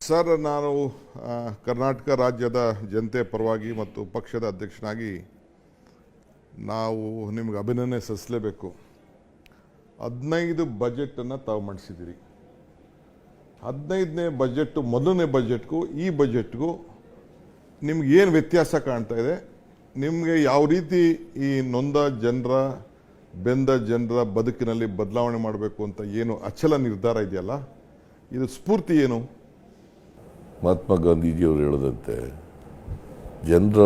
Sir, ನಾನು ಕರ್ನಾಟಕ ರಾಜ್ಯದ ಜನತೆ ಪರವಾಗಿ ಮತ್ತು ಪಕ್ಷದ ಅಧ್ಯಕ್ಷನಾಗಿ ನಾವು ನಿಮ್ಗೆ ಅಭಿನಂದನೆ ಸಲ್ಲಿಸಲೇಬೇಕು. 15 ಬಜೆಟನ್ನು ತಾವು ಮಂಡಿಸಿದ್ದೀರಿ. 15ನೇ ಬಜೆಟ್ ಮೊದಲನೇ ಬಜೆಟ್ಗೂ ಈ ಬಜೆಟ್ಗೂ ನಿಮ್ಗೆ ಏನು ವ್ಯತ್ಯಾಸ ಕಾಣ್ತಾ ಇದೆ? ನಿಮಗೆ ಯಾವ ರೀತಿ ಈ ನೊಂದ ಜನರ ಬೆಂದ ಜನರ ಬದುಕಿನಲ್ಲಿ ಬದಲಾವಣೆ ಮಾಡಬೇಕು ಅಂತ ಏನು ಅಚಲ ನಿರ್ಧಾರ ಇದೆಯಲ್ಲ, ಇದು ಸ್ಫೂರ್ತಿ ಏನು? ಮಹಾತ್ಮ ಗಾಂಧೀಜಿಯವರು ಹೇಳದಂತೆ ಜನರ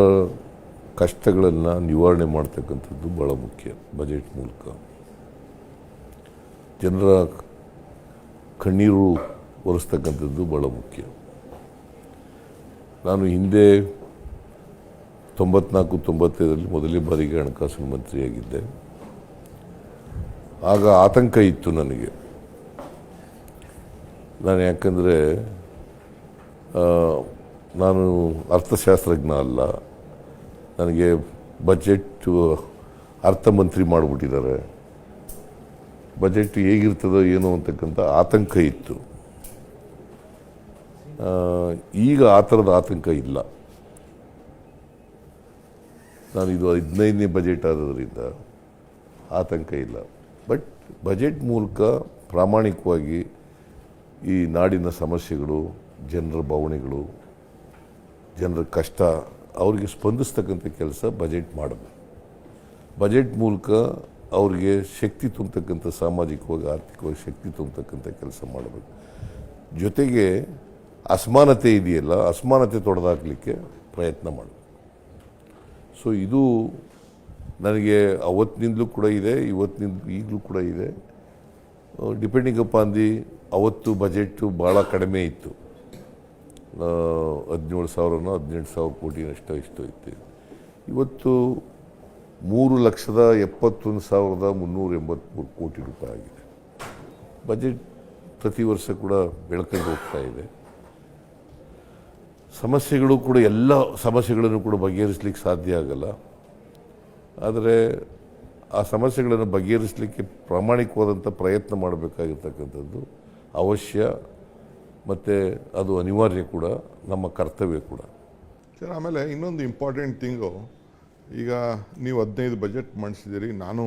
ಕಷ್ಟಗಳನ್ನು ನಿವಾರಣೆ ಮಾಡ್ತಕ್ಕಂಥದ್ದು ಭಾಳ ಮುಖ್ಯ. ಬಜೆಟ್ ಮೂಲಕ ಜನರ ಕಣ್ಣೀರು ಒರೆಸ್ತಕ್ಕಂಥದ್ದು ಭಾಳ ಮುಖ್ಯ. ನಾನು ಹಿಂದೆ 94-95ರಲ್ಲಿ ಮೊದಲನೇ ಬಾರಿಗೆ ಹಣಕಾಸಿನ ಮಂತ್ರಿಯಾಗಿದ್ದೆ. ಆಗ ಆತಂಕ ಇತ್ತು ನನಗೆ. ಯಾಕಂದರೆ ನಾನು ಅರ್ಥಶಾಸ್ತ್ರಜ್ಞ ಅಲ್ಲ. ನನಗೆ ಬಜೆಟ್ ಅರ್ಥಮಂತ್ರಿ ಮಾಡಿಬಿಟ್ಟಿದ್ದಾರೆ. ಬಜೆಟ್ ಹೇಗಿರ್ತದೋ ಏನೋ ಅಂತಕ್ಕಂಥ ಆತಂಕ ಇತ್ತು. ಈಗ ಆ ಥರದ ಆತಂಕ ಇಲ್ಲ. ಇದು 15ನೇ ಬಜೆಟ್ ಆಗೋದ್ರಿಂದ ಆತಂಕ ಇಲ್ಲ. ಬಟ್ ಬಜೆಟ್ ಮೂಲಕ ಪ್ರಾಮಾಣಿಕವಾಗಿ ಈ ನಾಡಿನ ಸಮಸ್ಯೆಗಳು, ಜನರ ಭಾವನೆಗಳು, ಜನರ ಕಷ್ಟ ಅವರಿಗೆ ಸ್ಪಂದಿಸ್ತಕ್ಕಂಥ ಕೆಲಸ ಬಜೆಟ್ ಮಾಡಬೇಕು. ಬಜೆಟ್ ಮೂಲಕ ಅವರಿಗೆ ಶಕ್ತಿ ತುಂಬತಕ್ಕಂಥ, ಸಾಮಾಜಿಕವಾಗಿ ಆರ್ಥಿಕವಾಗಿ ಶಕ್ತಿ ತುಂಬತಕ್ಕಂಥ ಕೆಲಸ ಮಾಡಬೇಕು. ಜೊತೆಗೆ ಅಸಮಾನತೆ ಇದೆಯಲ್ಲ, ಅಸಮಾನತೆ ತೊಡೆದಾಕಲಿಕ್ಕೆ ಪ್ರಯತ್ನ ಮಾಡಬೇಕು. ಸೊ ಇದು ನನಗೆ ಅವತ್ತಿನಿಂದಲೂ ಕೂಡ ಇದೆ, ಈಗಲೂ ಕೂಡ ಇದೆ. ಡಿಪೆಂಡಿಂಗ್ ಅಪಾನ್ ದಿ ಅವತ್ತು ಬಜೆಟ್ಟು ಭಾಳ ಕಡಿಮೆ ಇತ್ತು. 17,000 18,000 ಕೋಟಿನಷ್ಟು ಇಷ್ಟು ಇತ್ತು. ಇವತ್ತು 3,71,383 ಕೋಟಿ ರೂಪಾಯಿ ಆಗಿದೆ. ಬಜೆಟ್ ಪ್ರತಿ ವರ್ಷ ಕೂಡ ಬೆಳ್ಕೊಂಡು ಹೋಗ್ತಾ ಇದೆ. ಸಮಸ್ಯೆಗಳು ಕೂಡ, ಎಲ್ಲ ಸಮಸ್ಯೆಗಳನ್ನು ಕೂಡ ಬಗೆಹರಿಸಲಿಕ್ಕೆ ಸಾಧ್ಯ ಆಗಲ್ಲ. ಆದರೆ ಆ ಸಮಸ್ಯೆಗಳನ್ನು ಬಗೆಹರಿಸಲಿಕ್ಕೆ ಪ್ರಾಮಾಣಿಕವಾದಂಥ ಪ್ರಯತ್ನ ಮಾಡಬೇಕಾಗಿರ್ತಕ್ಕಂಥದ್ದು ಅವಶ್ಯ, ಮತ್ತು ಅದು ಅನಿವಾರ್ಯ ಕೂಡ, ನಮ್ಮ ಕರ್ತವ್ಯ ಕೂಡ. ಸರ್, ಆಮೇಲೆ ಇನ್ನೊಂದು ಇಂಪಾರ್ಟೆಂಟ್ ಥಿಂಗು, ಈಗ ನೀವು 15 ಬಜೆಟ್ ಮಂಡಿಸಿದ್ದೀರಿ. ನಾನು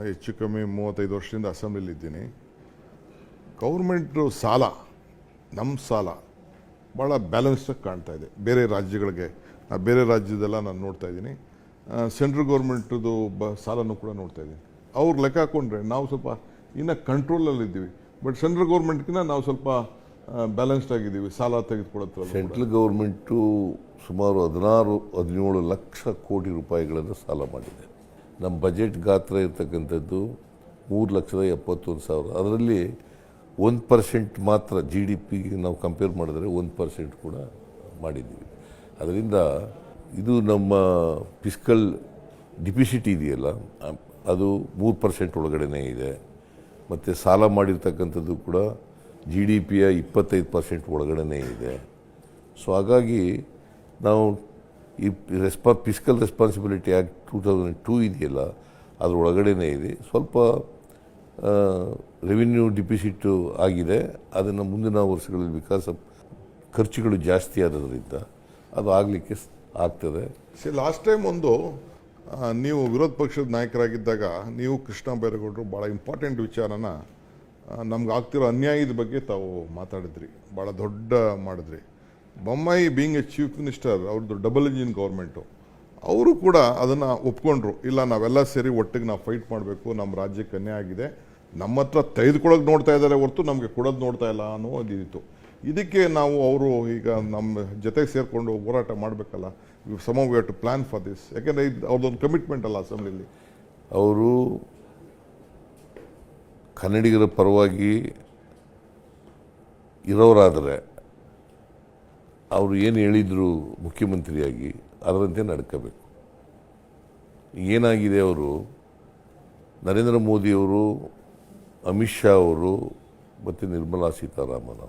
ಹೆಚ್ಚು ಕಮ್ಮಿ 35 ವರ್ಷದಿಂದ ಅಸೆಂಬ್ಲಿಲಿದ್ದೀನಿ. ಗೌರ್ಮೆಂಟು ಸಾಲ, ನಮ್ಮ ಸಾಲ ಭಾಳ ಬ್ಯಾಲೆನ್ಸ್ಡಾಗಿ ಕಾಣ್ತಾ ಇದೆ ಬೇರೆ ರಾಜ್ಯಗಳಿಗೆ. ಬೇರೆ ರಾಜ್ಯದೆಲ್ಲ ನಾನು ನೋಡ್ತಾ ಇದ್ದೀನಿ. ಸೆಂಟ್ರಲ್ ಗೌರ್ಮೆಂಟದು ಸಾಲನೂ ಕೂಡ ನೋಡ್ತಾ ಇದ್ದೀನಿ. ಅವ್ರು ಲೆಕ್ಕ ಹಾಕ್ಕೊಂಡ್ರೆ ನಾವು ಸ್ವಲ್ಪ ಇನ್ನೂ ಕಂಟ್ರೋಲಲ್ಲಿದ್ದೀವಿ. ಬಟ್ ಸೆಂಟ್ರಲ್ ಗೌರ್ಮೆಂಟ್ಗಿಂತ ನಾವು ಸ್ವಲ್ಪ ಬ್ಯಾಲೆನ್ಸ್ಡ್ ಆಗಿದ್ದೀವಿ ಸಾಲ ತೆಗೆದುಕೊಳ್ಳೋದು. ಸೆಂಟ್ರಲ್ ಗೌರ್ಮೆಂಟು ಸುಮಾರು 16-17 ಲಕ್ಷ ಕೋಟಿ ರೂಪಾಯಿಗಳನ್ನು ಸಾಲ ಮಾಡಿದೆ. ನಮ್ಮ ಬಜೆಟ್ ಗಾತ್ರ ಇರ್ತಕ್ಕಂಥದ್ದು 3,71,000. ಅದರಲ್ಲಿ 1% ಮಾತ್ರ GDP ನಾವು ಕಂಪೇರ್ ಮಾಡಿದ್ರೆ 1% ಕೂಡ ಮಾಡಿದ್ದೀವಿ. ಅದರಿಂದ ಇದು ನಮ್ಮ ಫಿಸ್ಕಲ್ ಡಿಫಿಸಿಟ್ ಇದೆಯಲ್ಲ, ಅದು 3% ಒಳಗಡೆನೇ ಇದೆ. ಮತ್ತು ಸಾಲ ಮಾಡಿರ್ತಕ್ಕಂಥದ್ದು ಕೂಡ GDPಯ 25% ಒಳಗಡೆನೇ ಇದೆ. ಸೊ ಹಾಗಾಗಿ ನಾವು ಈ ಫಿಸ್ಕಲ್ ರೆಸ್ಪಾನ್ಸಿಬಿಲಿಟಿ ಆ್ಯಕ್ಟ್ 2002 ಇದೆಯಲ್ಲ, ಅದ್ರ ಒಳಗಡೆನೇ ಇದೆ. ಸ್ವಲ್ಪ ರೆವಿನ್ಯೂ ಡಿಫಿಸಿಟ್ಟು ಆಗಿದೆ. ಅದನ್ನು ಮುಂದಿನ ವರ್ಷಗಳಲ್ಲಿ ವಿಕಾಸ ಖರ್ಚುಗಳು ಜಾಸ್ತಿ ಆದದ್ರಿಂದ ಅದು ಆಗಲಿಕ್ಕೆ ಆಗ್ತದೆ. ಲಾಸ್ಟ್ ಟೈಮ್ ನೀವು ವಿರೋಧ ಪಕ್ಷದ ನಾಯಕರಾಗಿದ್ದಾಗ ನೀವು ಕೃಷ್ಣ ಬೈರೇಗೌಡರು ಭಾಳ ಇಂಪಾರ್ಟೆಂಟ್ ವಿಚಾರನ ನಮ್ಗೆ ಆಗ್ತಿರೋ ಅನ್ಯಾಯದ ಬಗ್ಗೆ ತಾವು ಮಾತಾಡಿದ್ರಿ, ಭಾಳ ದೊಡ್ಡ ಮಾಡಿದ್ರಿ. Bommai being A chief minister, ಅವ್ರದ್ದು ಡಬಲ್ ಇಂಜಿನ್ ಗೌರ್ಮೆಂಟು, ಅವರು ಕೂಡ ಅದನ್ನು ಒಪ್ಕೊಂಡ್ರು. ಇಲ್ಲ, ನಾವೆಲ್ಲ ಸೇರಿ ಒಟ್ಟಿಗೆ ನಾವು ಫೈಟ್ ಮಾಡಬೇಕು, ನಮ್ಮ ರಾಜ್ಯಕ್ಕೆ ಅನ್ಯಾಯ ಆಗಿದೆ, ನಮ್ಮ ಹತ್ರ ತೆಗೆದುಕೊಳ್ಳೋಕೆ ನೋಡ್ತಾ ಇದ್ದಾರೆ ಹೊರತು ನಮಗೆ ಕೊಡೋದು ನೋಡ್ತಾ ಇಲ್ಲ ಅನ್ನೋ ಇದಿತ್ತು. ಇದಕ್ಕೆ ನಾವು ಅವರು ಈಗ ನಮ್ಮ ಜೊತೆಗೆ ಸೇರಿಕೊಂಡು ಹೋರಾಟ ಮಾಡಬೇಕಲ್ಲ. Some we have to plan for this. ಯಾಕೆಂದರೆ ಇದು ಅವ್ರದ್ದೊಂದು ಕಮಿಟ್ಮೆಂಟ್ ಅಲ್ಲ ಅಸೆಂಬ್ಲಿಲಿ. ಅವರು ಕನ್ನಡಿಗರ ಪರವಾಗಿ ಇರೋರಾದರೆ ಅವರು ಏನು ಹೇಳಿದರು ಮುಖ್ಯಮಂತ್ರಿಯಾಗಿ ಅದರಂತೆ ನಡ್ಕೋಬೇಕು. ಏನಾಗಿದೆ, ಅವರು ನರೇಂದ್ರ ಮೋದಿಯವರು, ಅಮಿತ್ ಶಾ ಅವರು ಮತ್ತು ನಿರ್ಮಲಾ ಸೀತಾರಾಮನ್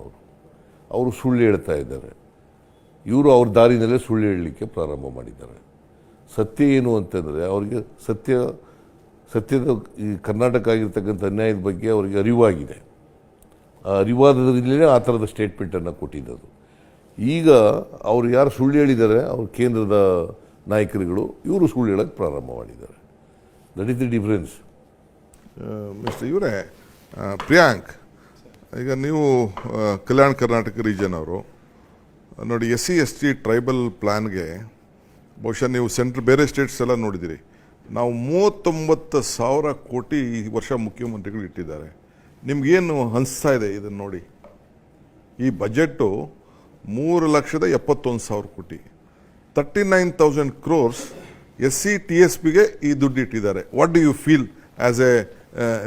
ಅವರು ಸುಳ್ಳು ಹೇಳ್ತಾ ಇದ್ದಾರೆ. ಇವರು ಅವ್ರ ದಾರಿನಲ್ಲೇ ಸುಳ್ಳು ಹೇಳಲಿಕ್ಕೆ ಪ್ರಾರಂಭ ಮಾಡಿದ್ದಾರೆ. ಸತ್ಯ ಏನು ಅಂತಂದರೆ, ಅವರಿಗೆ ಸತ್ಯದ ಈ ಕರ್ನಾಟಕ ಆಗಿರ್ತಕ್ಕಂಥ ಅನ್ಯಾಯದ ಬಗ್ಗೆ ಅವರಿಗೆ ಅರಿವಾಗಿದೆ. ಅರಿವಾದರಿಂದಲೇ ಆ ಥರದ ಸ್ಟೇಟ್ಮೆಂಟನ್ನು ಕೊಟ್ಟಿದ್ದದು. ಈಗ ಅವರು ಯಾರು ಸುಳ್ಳು ಹೇಳಿದ್ದಾರೆ, ಅವರು ಕೇಂದ್ರದ ನಾಯಕರುಗಳು, ಇವರು ಸುಳ್ಳು ಹೇಳೋಕ್ಕೆ ಪ್ರಾರಂಭ ಮಾಡಿದ್ದಾರೆ. That is the difference. Mister ಇವರೇ, ಪ್ರಿಯಾಂಕ್, ಈಗ ನೀವು ಕಲ್ಯಾಣ ಕರ್ನಾಟಕ ರೀಜನ್ ಅವರು ನೋಡಿ, SC/ST ಟ್ರೈಬಲ್ ಪ್ಲ್ಯಾನ್ಗೆ ಬಹುಶಃ ನೀವು ಬೇರೆ ಸ್ಟೇಟ್ಸ್ ಎಲ್ಲ ನೋಡಿದಿರಿ. ನಾವು 39,000 ಕೋಟಿ ಈ ವರ್ಷ ಮುಖ್ಯಮಂತ್ರಿಗಳು ಇಟ್ಟಿದ್ದಾರೆ. ನಿಮ್ಗೇನು ಅನಿಸ್ತಾ ಇದೆ ಇದನ್ನು ನೋಡಿ? ಈ ಬಜೆಟ್ಟು 3,71,000 ಕೋಟಿ, 39,000 crores SC/TSPಗೆ ಈ ದುಡ್ಡು ಇಟ್ಟಿದ್ದಾರೆ. What do you feel as a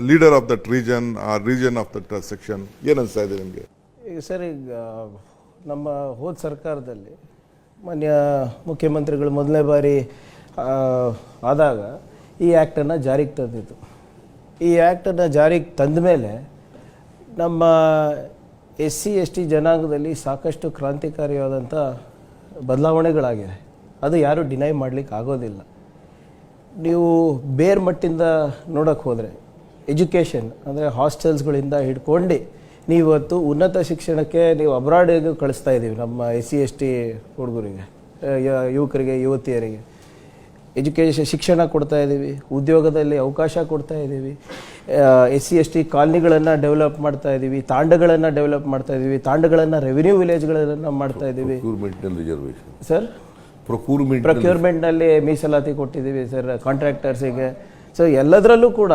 leader of that region or region of that section? ಏನು ಅನಿಸ್ತಾ ಇದೆ ನಿಮಗೆ? ಸರ್, ಈಗ ನಮ್ಮ ಹೋದ ಸರ್ಕಾರದಲ್ಲಿ ಮಾನ್ಯ ಮುಖ್ಯಮಂತ್ರಿಗಳು ಮೊದಲನೇ ಬಾರಿ ಆದಾಗ ಈ ಆ್ಯಕ್ಟನ್ನು ಜಾರಿಗೆ ತಂದಿದ್ದು. ಈ ಆ್ಯಕ್ಟನ್ನು ಜಾರಿಗೆ ತಂದ ಮೇಲೆ ನಮ್ಮ SC/ST ಜನಾಂಗದಲ್ಲಿ ಸಾಕಷ್ಟು ಕ್ರಾಂತಿಕಾರಿಯಾದಂಥ ಬದಲಾವಣೆಗಳಾಗಿವೆ. ಅದು ಯಾರೂ ಡಿನೈ ಮಾಡಲಿಕ್ಕೆ ಆಗೋದಿಲ್ಲ. ನೀವು ಬೇರೆ ಮಟ್ಟಿಂದ ನೋಡೋಕ್ಕೆ ಹೋದರೆ ಎಜುಕೇಷನ್ ಅಂದರೆ ಹಾಸ್ಟೆಲ್ಸ್ಗಳಿಂದ ಹಿಡ್ಕೊಂಡು ನೀವತ್ತು ಉನ್ನತ ಶಿಕ್ಷಣಕ್ಕೆ ನೀವು ಅಬ್ರಾಡಿಗೆ ಕಳಿಸ್ತಾ ಇದ್ದೀವಿ ನಮ್ಮ SC/ST ಹುಡುಗರಿಗೆ, ಯುವಕರಿಗೆ, ಯುವತಿಯರಿಗೆ ಶಿಕ್ಷಣ ಕೊಡ್ತಾ ಇದ್ದೀವಿ, ಉದ್ಯೋಗದಲ್ಲಿ ಅವಕಾಶ ಕೊಡ್ತಾ ಇದ್ದೀವಿ. SC/ST ಕಾಲನಿಗಳನ್ನು ಡೆವಲಪ್ ಮಾಡ್ತಾ ಇದ್ದೀವಿ, ತಾಂಡಗಳನ್ನು ಡೆವಲಪ್ ಮಾಡ್ತಾ ಇದ್ದೀವಿ, ತಾಂಡಗಳನ್ನು ರೆವಿನ್ಯೂ ವಿಲೇಜ್ಗಳನ್ನು ಮಾಡ್ತಾ ಇದ್ದೀವಿ. ಸರ್, ಪ್ರೊಕ್ಯೂರ್ಮೆಂಟ್ನಲ್ಲಿ ಮೀಸಲಾತಿ ಕೊಟ್ಟಿದ್ದೀವಿ ಸರ್ ಕಾಂಟ್ರಾಕ್ಟರ್ಸಿಗೆ. ಸೊ ಎಲ್ಲದರಲ್ಲೂ ಕೂಡ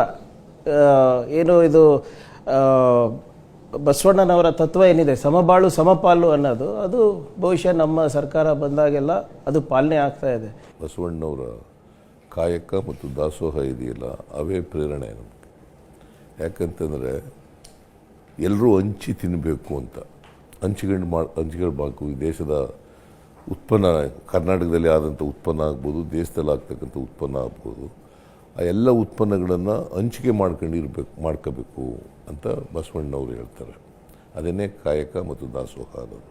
ಏನು ಇದು ಬಸವಣ್ಣನವರ ತತ್ವ ಏನಿದೆ, ಸಮಬಾಳು ಸಮಪಾಲು ಅನ್ನೋದು, ಅದು ಬಹುಶಃ ನಮ್ಮ ಸರ್ಕಾರ ಬಂದಾಗೆಲ್ಲ ಅದು ಪಾಲನೆ ಆಗ್ತಾ ಇದೆ. ಬಸವಣ್ಣವರ ಕಾಯಕ ಮತ್ತು ದಾಸೋಹ ಇದೆಯಲ್ಲ, ಅವೇ ಪ್ರೇರಣೆ ನಮಗೆ. ಯಾಕಂತಂದರೆ ಎಲ್ಲರೂ ಹಂಚಿ ತಿನ್ನಬೇಕು ಅಂತ, ಹಂಚಿಕೊಳ್ಬೇಕು. ಈ ದೇಶದ ಉತ್ಪನ್ನ, ಕರ್ನಾಟಕದಲ್ಲಿ ಆದಂಥ ಉತ್ಪನ್ನ ಆಗ್ಬೋದು, ದೇಶದಲ್ಲಿ ಆಗ್ತಕ್ಕಂಥ ಉತ್ಪನ್ನ ಆಗ್ಬೋದು, ಆ ಎಲ್ಲ ಉತ್ಪನ್ನಗಳನ್ನು ಹಂಚಿಕೆ ಮಾಡ್ಕೋಬೇಕು ಅಂತ ಬಸವಣ್ಣವರು ಹೇಳ್ತಾರೆ. ಅದನ್ನೇ ಕಾಯಕ ಮತ್ತು ದಾಸೋಹ ಅನ್ನೋದು.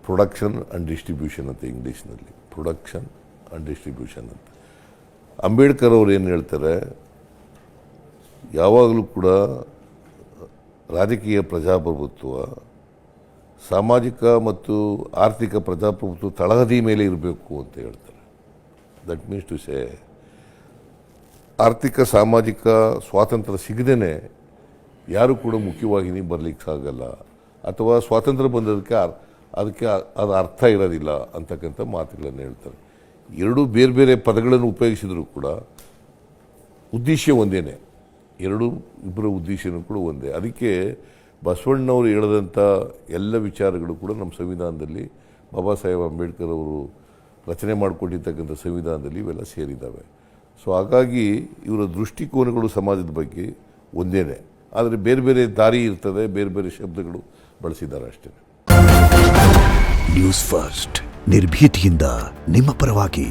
ಪ್ರೊಡಕ್ಷನ್ ಆ್ಯಂಡ್ ಡಿಸ್ಟ್ರಿಬ್ಯೂಷನ್ ಅಂತ ಇಂಗ್ಲೀಷ್ನಲ್ಲಿ, ಪ್ರೊಡಕ್ಷನ್ ಆ್ಯಂಡ್ ಡಿಸ್ಟ್ರಿಬ್ಯೂಷನ್ ಅಂತ. ಅಂಬೇಡ್ಕರ್ ಅವರು ಏನು ಹೇಳ್ತಾರೆ, ಯಾವಾಗಲೂ ಕೂಡ ರಾಜಕೀಯ ಪ್ರಜಾಪ್ರಭುತ್ವ, ಸಾಮಾಜಿಕ ಮತ್ತು ಆರ್ಥಿಕ ಪ್ರಜಾಪ್ರಭುತ್ವ ತಳಹದಿ ಮೇಲೆ ಇರಬೇಕು ಅಂತ ಹೇಳ್ತಾರೆ. ದಟ್ ಮೀನ್ಸ್ ಟು ಸೇ, ಆರ್ಥಿಕ ಸಾಮಾಜಿಕ ಸ್ವಾತಂತ್ರ್ಯ ಸಿಗದೇ ಯಾರು ಕೂಡ ಮುಖ್ಯವಾಹಿನಿ ಬರಲಿಕ್ಕೆ ಸಾಗಲ್ಲ, ಅಥವಾ ಸ್ವಾತಂತ್ರ್ಯ ಬಂದದಕ್ಕೆ ಅದಕ್ಕೆ ಅದು ಅರ್ಥ ಇರೋದಿಲ್ಲ ಅಂತಕ್ಕಂಥ ಮಾತುಗಳನ್ನು ಹೇಳ್ತಾರೆ. ಎರಡೂ ಬೇರೆ ಬೇರೆ ಪದಗಳನ್ನು ಉಪಯೋಗಿಸಿದರೂ ಕೂಡ ಉದ್ದೇಶ ಒಂದೇ, ಇಬ್ಬರ ಉದ್ದೇಶನೂ ಕೂಡ ಒಂದೇ. ಅದಕ್ಕೆ ಬಸವಣ್ಣವರು ಹೇಳಿದಂಥ ಎಲ್ಲ ವಿಚಾರಗಳು ಕೂಡ ನಮ್ಮ ಸಂವಿಧಾನದಲ್ಲಿ, ಬಾಬಾ ಸಾಹೇಬ್ ಅಂಬೇಡ್ಕರ್ ಅವರು ರಚನೆ ಮಾಡಿಕೊಟ್ಟಿರ್ತಕ್ಕಂಥ ಸಂವಿಧಾನದಲ್ಲಿ ಇವೆಲ್ಲ ಸೇರಿದ್ದಾವೆ. ಸೊ ಹಾಗಾಗಿ ಇವರ ದೃಷ್ಟಿಕೋನಗಳು ಸಮಾಜದ ಬಗ್ಗೆ ಒಂದೇ, ಆದರೆ ಬೇರೆ ಬೇರೆ ದಾರಿ ಇರ್ತದೆ, ಬೇರೆ ಬೇರೆ ಶಬ್ದಗಳು ಬಳಸಿದ್ದಾರೆ ಅಷ್ಟೇ. ನ್ಯೂಸ್ ಫಸ್ಟ್, ನಿರ್ಭೀತಿಯಿಂದ ನಿಮ್ಮ ಪರವಾಗಿ.